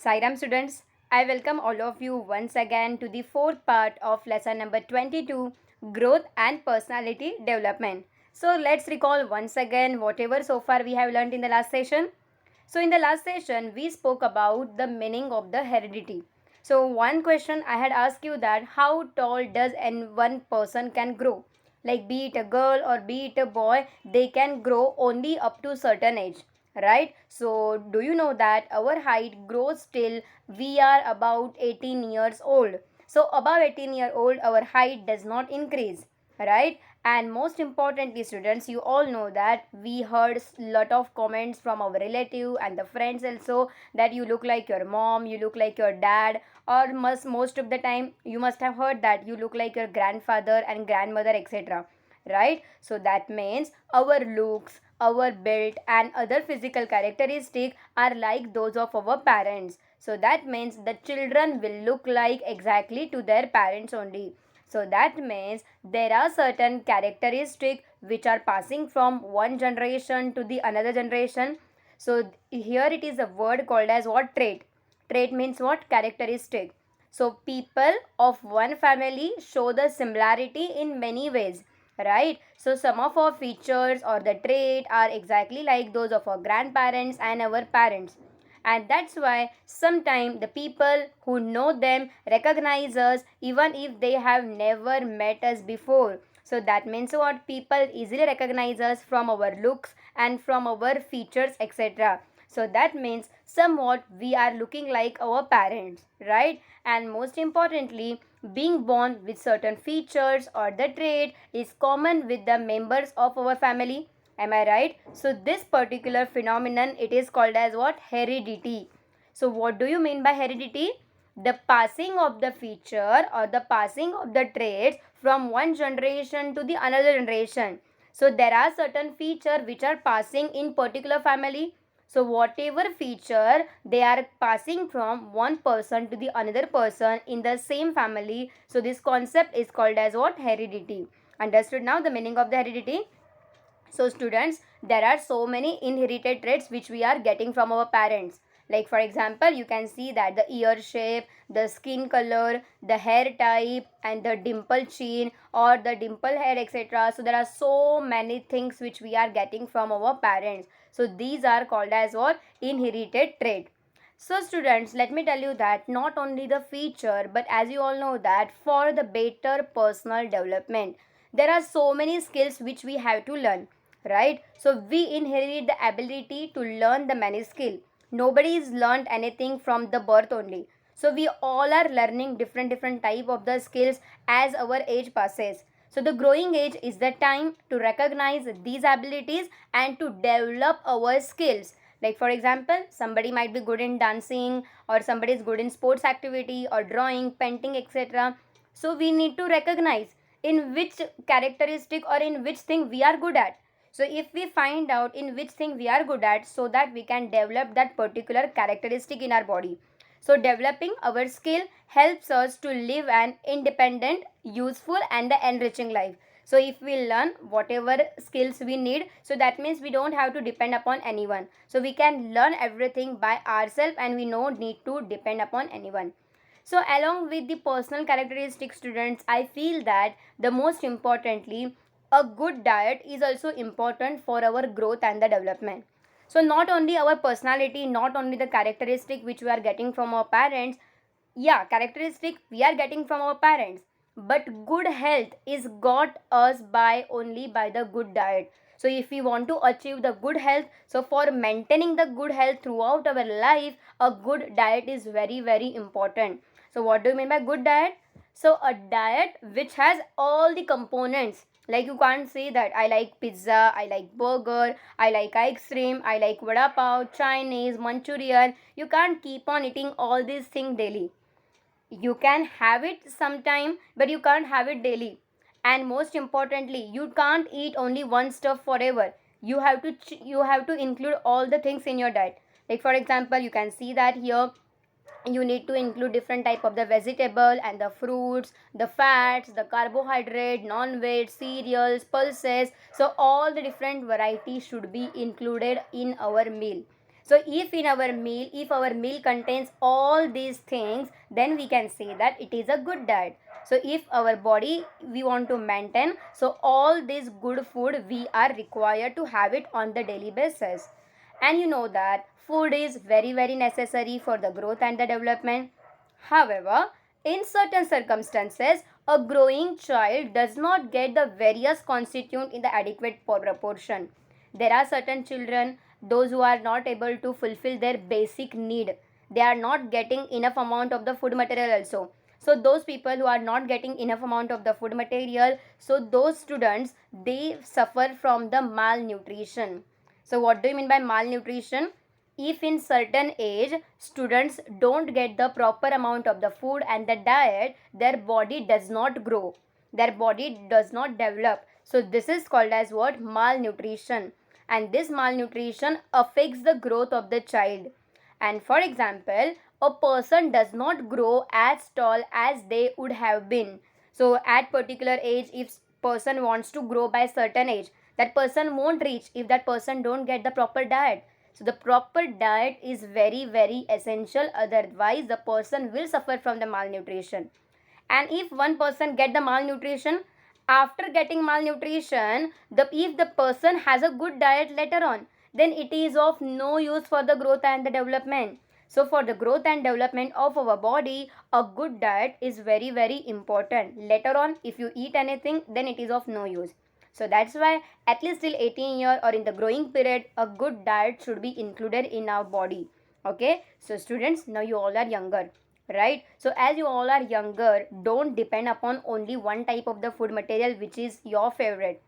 Sairam students, I welcome all of you once again to the fourth part of lesson number 22, Growth and Personality Development. So let's recall once again whatever so far we have learned in the last session. So in the last session, we spoke about the meaning of the heredity. So one question I had asked you that how tall does one person can grow? Like be it a girl or be it a boy, they can grow only up to certain age, right? So do you know that our height grows till we are about 18 years old? So above 18-year-old, our height does not increase, right? And most importantly, students, you all know that we heard lot of comments from our relative and the friends also that you look like your mom, you look like your dad, or most of the time you must have heard that you look like your grandfather and grandmother, etc., right? So that means our looks, our build and other physical characteristics are like those of our parents. So that means the children will look like exactly to their parents only. So that means there are certain characteristics which are passing from one generation to the another generation. So here it is a word called as what? Trait. Trait means what? Characteristic. So people of one family show the similarity in many ways, right? So some of our features or the trait are exactly like those of our grandparents and our parents, and that's why sometimes the people who know them recognize us even if they have never met us before. So that means what? People easily recognize us from our looks and from our features, etc. So that means somewhat we are looking like our parents, right? And most importantly, being born with certain features or the trait is common with the members of our family. Am I right? So this particular phenomenon, it is called as what? Heredity. So what do you mean by heredity? The passing of the feature or the passing of the traits from one generation to the another generation. So there are certain features which are passing in particular family. So whatever feature they are passing from one person to the another person in the same family. So this concept is called as what? Heredity. Understood now the meaning of the heredity? So students, there are so many inherited traits which we are getting from our parents. Like for example, you can see that the ear shape, the skin color, the hair type and the dimple chin or the dimple hair, etc. So there are so many things which we are getting from our parents. So these are called as what? Inherited trait. So students, let me tell you that not only the feature, but as you all know that for the better personal development, there are so many skills which we have to learn, right? So we inherit the ability to learn the many skill. Nobody is learned anything from the birth only. So we all are learning different type of the skills as our age passes. So the growing age is the time to recognize these abilities and to develop our skills. Like for example, somebody might be good in dancing or somebody is good in sports activity or drawing, painting, etc. So we need to recognize in which characteristic or in which thing we are good at. So if we find out in which thing we are good at, so that we can develop that particular characteristic in our body. So developing our skill helps us to live an independent, useful and the enriching life. So if we learn whatever skills we need, so that means we don't have to depend upon anyone. So we can learn everything by ourselves and we no need to depend upon anyone. So along with the personal characteristics, students, I feel that the most importantly, a good diet is also important for our growth and the development. So not only our personality, not only the characteristic which we are getting from our parents, yeah, characteristic we are getting from our parents, but good health is got us by only by the good diet. So if we want to achieve the good health, so for maintaining the good health throughout our life, a good diet is very important. So what do you mean by good diet? So a diet which has all the components. Like you can't say that I like pizza, I like burger, I like ice cream, I like vada pav, Chinese, Manchurian. You can't keep on eating all these things daily. You can have it sometime, but you can't have it daily. And most importantly, you can't eat only one stuff forever. You have to include all the things in your diet. Like for example, you can see that here you need to include different type of the vegetable and the fruits, the fats, the carbohydrate, non-veg, cereals, pulses. So all the different varieties should be included in our meal. So if our meal contains all these things, then we can say that it is a good diet. So if our body we want to maintain, so all this good food we are required to have it on the daily basis. And you know that food is very very necessary for the growth and the development. However, in certain circumstances, a growing child does not get the various constituent in the adequate proportion. There are certain children, those who are not able to fulfill their basic need. They are not getting enough amount of the food material also. So those people who are not getting enough amount of the food material, so those students, they suffer from the malnutrition. So what do you mean by malnutrition? If in certain age students don't get the proper amount of the food and the diet, their body does not grow, their body does not develop. So this is called as what? Malnutrition. And this malnutrition affects the growth of the child. And for example, a person does not grow as tall as they would have been. So at particular age, if person wants to grow by certain age, that person won't reach if that person don't get the proper diet. So the proper diet is very very essential, otherwise the person will suffer from the malnutrition. And if one person get the malnutrition, after getting malnutrition, if the person has a good diet later on, then it is of no use for the growth and the development. So for the growth and development of our body, a good diet is very very important. Later on, if you eat anything, then it is of no use. So that's why at least till 18 year or in the growing period, a good diet should be included in our body. Okay, so students, now you all are younger, right? So as you all are younger, don't depend upon only one type of the food material which is your favorite.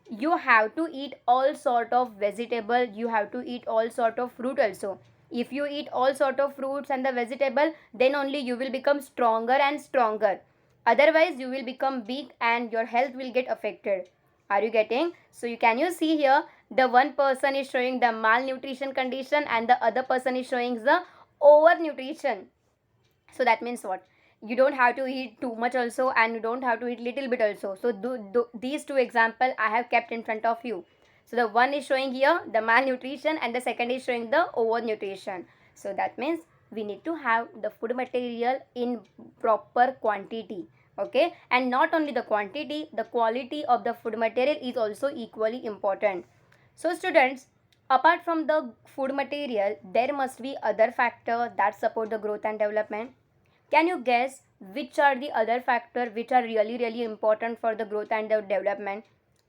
You have to eat all sort of vegetable, you have to eat all sort of fruit also. If you eat all sort of fruits and the vegetable, then only you will become stronger and stronger. Otherwise you will become weak and your health will get affected. Are you getting? So you see here, the one person is showing the malnutrition condition and the other person is showing the overnutrition. So that means what? You don't have to eat too much also and you don't have to eat little bit also. So these two example I have kept in front of you. So the one is showing here the malnutrition and the second is showing the overnutrition. So that means we need to have the food material in proper quantity. Okay, and not only the quantity, the quality of the food material is also equally important. So students, apart from the food material, there must be other factors that support the growth and development. Can you guess which are the other factors which are really really important for the growth and the development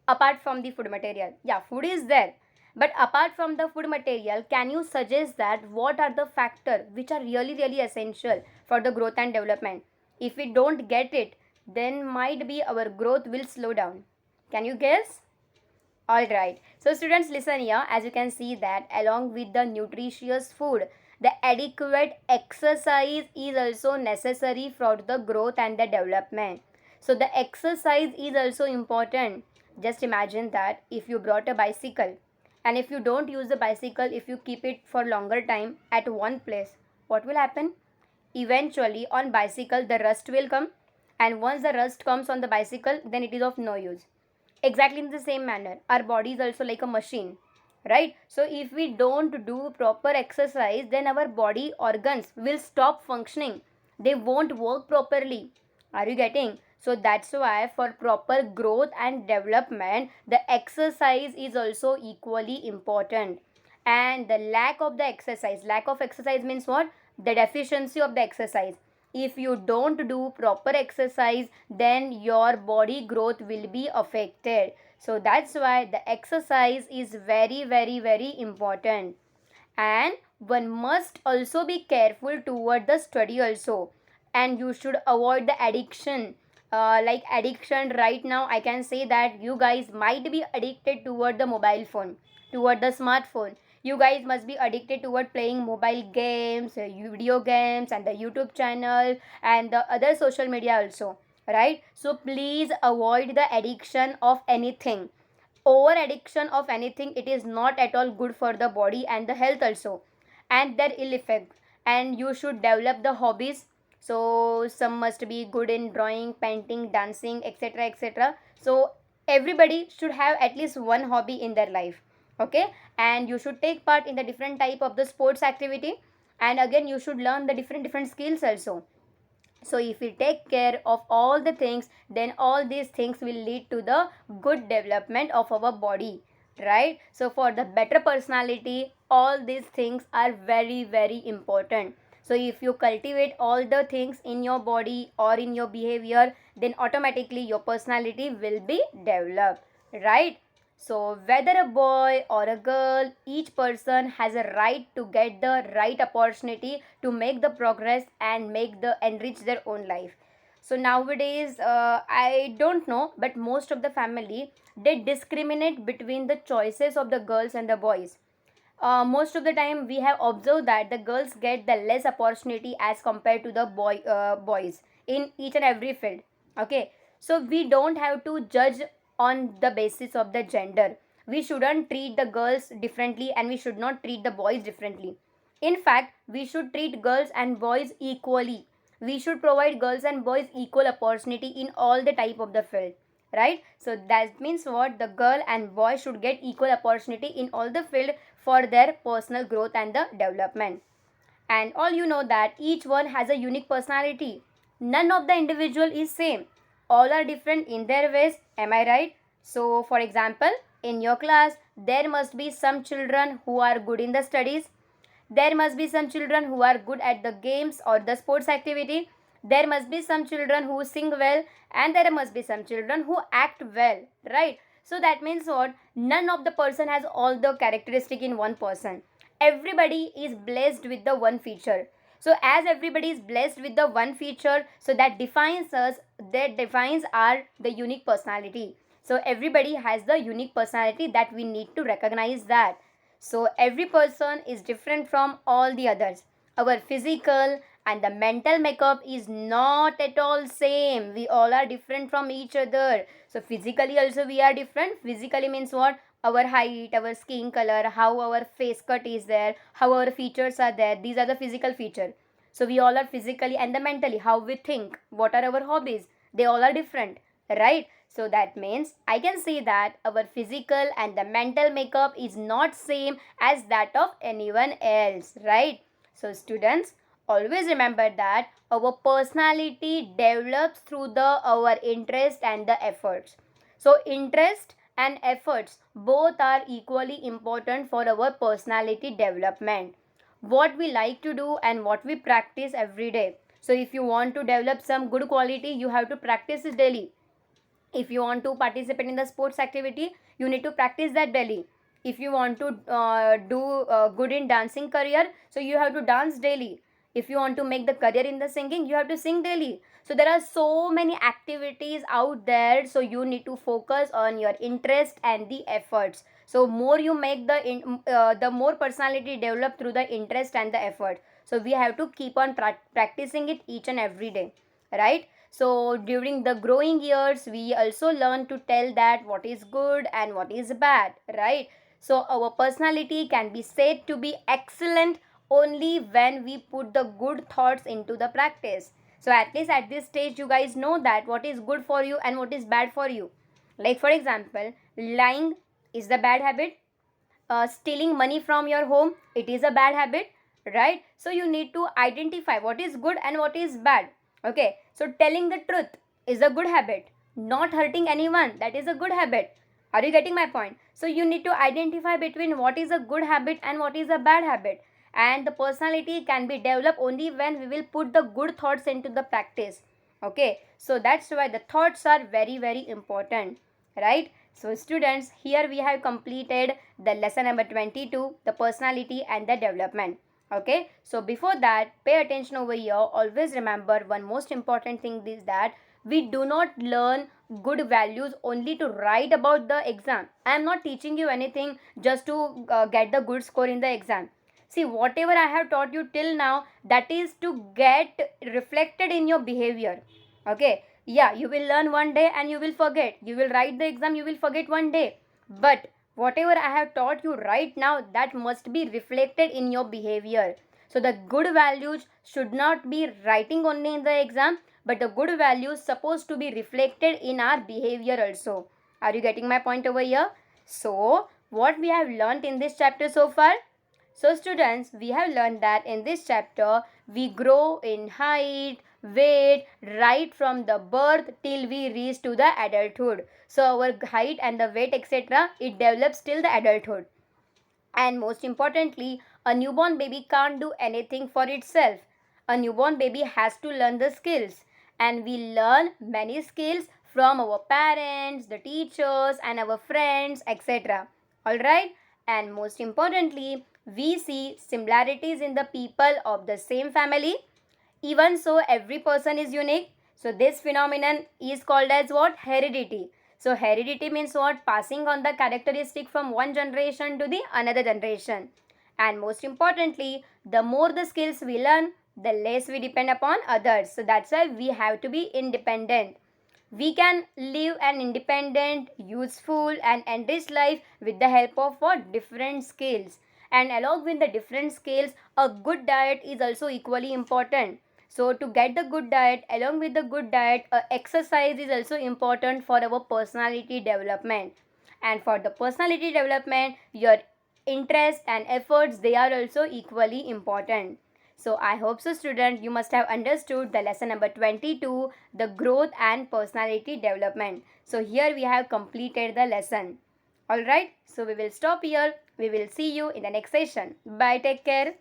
apart from the food material? Yeah, food is there. But apart from the food material, can you suggest that what are the factors which are really really essential for the growth and development? If we don't get it, then might be our growth will slow down. Can you guess? Alright, so students listen here. As you can see that along with the nutritious food, the adequate exercise is also necessary for the growth and the development. So the exercise is also important. Just imagine that if you brought a bicycle and if you don't use the bicycle, if you keep it for longer time at one place, what will happen? Eventually on bicycle the rust will come, and once the rust comes on the bicycle, then it is of no use. Exactly in the same manner, our body is also like a machine, right? So if we don't do proper exercise, then our body organs will stop functioning, they won't work properly. Are you getting? So that's why for proper growth and development, the exercise is also equally important. And the lack of exercise means what? The deficiency of the exercise. If you don't do proper exercise, then your body growth will be affected. So that's why the exercise is very very very important. And one must also be careful toward the study also, and you should avoid the addiction. Like addiction right now, I can say that you guys might be addicted toward the mobile phone, toward the smartphone. You guys must be addicted toward playing mobile games, video games and the YouTube channel and the other social media also, right? So please avoid the addiction of anything. Over addiction of anything, it is not at all good for the body and the health also, and their ill effect. And you should develop the hobbies. So some must be good in drawing, painting, dancing, etc etc. So everybody should have at least one hobby in their life. okay, and you should take part in the different type of the sports activity, and again you should learn the different skills also. So if we take care of all the things, then all these things will lead to the good development of our body, right? So for the better personality, all these things are very important. So if you cultivate all the things in your body or in your behavior, then automatically your personality will be developed, right? So whether a boy or a girl, each person has a right to get the right opportunity to make the progress and make the enrich their own life. So nowadays, I don't know, but most of the family, they discriminate between the choices of the girls and the boys. Most of the time we have observed that the girls get the less opportunity as compared to the boys in each and every field, okay. So we don't have to judge on the basis of the gender. We shouldn't treat the girls differently and we should not treat the boys differently. In fact, we should treat girls and boys equally. We should provide girls and boys equal opportunity in all the type of the field, right? So that means what, the girl and boy should get equal opportunity in all the field for their personal growth and the development. And all you know that each one has a unique personality. None of the individual is same. All are different in their ways. Am I right? So for example, in your class, there must be some children who are good in the studies. There must be some children who are good at the games or the sports activity. There must be some children who sing well, and there must be some children who act well, right? So that means what? None of the person has all the characteristic in one person. Everybody is blessed with the one feature. So as everybody is blessed with the one feature, so that defines us, that defines our the unique personality. So everybody has the unique personality that we need to recognize that. So every person is different from all the others. Our physical and the mental makeup is not at all same. We all are different from each other. So physically also we are different. Physically means what? Our height, our skin color, how our face cut is there, how our features are there. These are the physical feature. So we all are physically and the mentally, how we think, what are our hobbies. They all are different, right? So that means I can say that our physical and the mental makeup is not same as that of anyone else, right? So students, always remember that our personality develops through the our interest and the efforts. So interest and efforts both are equally important for our personality development. What we like to do and what we practice every day. So if you want to develop some good quality, you have to practice it daily. If you want to participate in the sports activity, you need to practice that daily. If you want to do good in dancing career, so you have to dance daily. If you want to make the career in the singing, you have to sing daily. So there are so many activities out there, so you need to focus on your interest and the efforts. So more you make the more personality develop through the interest and the effort. So we have to keep on practicing it each and every day, right? So during the growing years, we also learn to tell that what is good and what is bad, right? So our personality can be said to be excellent only when we put the good thoughts into the practice. So at least at this stage, you guys know that what is good for you and what is bad for you. Like for example, lying is the bad habit. Stealing money from your home, it is a bad habit, right? So you need to identify what is good and what is bad, okay. So telling the truth is a good habit. Not hurting anyone, that is a good habit. Are you getting my point? So you need to identify between what is a good habit and what is a bad habit. And the personality can be developed only when we will put the good thoughts into the practice, okay. So that's why the thoughts are very important, right? So students, here we have completed the lesson number 22, the personality and the development, okay. So before that, pay attention over here. Always remember one most important thing is that we do not learn good values only to write about the exam. I am not teaching you anything just to get the good score in the exam. See, whatever I have taught you till now, that is to get reflected in your behavior, okay. Yeah, you will learn one day and you will forget. You will write the exam, you will forget one day. But whatever I have taught you right now, that must be reflected in your behavior. So the good values should not be writing only in the exam, but the good values supposed to be reflected in our behavior also. Are you getting my point over here? So what we have learnt in this chapter so far? So students, we have learned that in this chapter we grow in height, weight right from the birth till we reach to the adulthood. So our height and the weight etc. it develops till the adulthood. And most importantly, a newborn baby can't do anything for itself. A newborn baby has to learn the skills. And we learn many skills from our parents, the teachers, and our friends, etc. Alright? And most importantly, we see similarities in the people of the same family. Even so, every person is unique. So this phenomenon is called as what? Heredity. So heredity means what? Passing on the characteristic from one generation to the another generation. And most importantly, the more the skills we learn, the less we depend upon others. So that's why we have to be independent. We can live an independent, useful and enriched life with the help of what? Different skills. And along with the different skills, a good diet is also equally important. So to get the good diet, along with the good diet, exercise is also important for our personality development. And for the personality development, your interest and efforts, they are also equally important. So I hope so student, you must have understood the lesson number 22, the growth and personality development. So here we have completed the lesson. Alright, so we will stop here. We will see you in the next session. Bye, take care.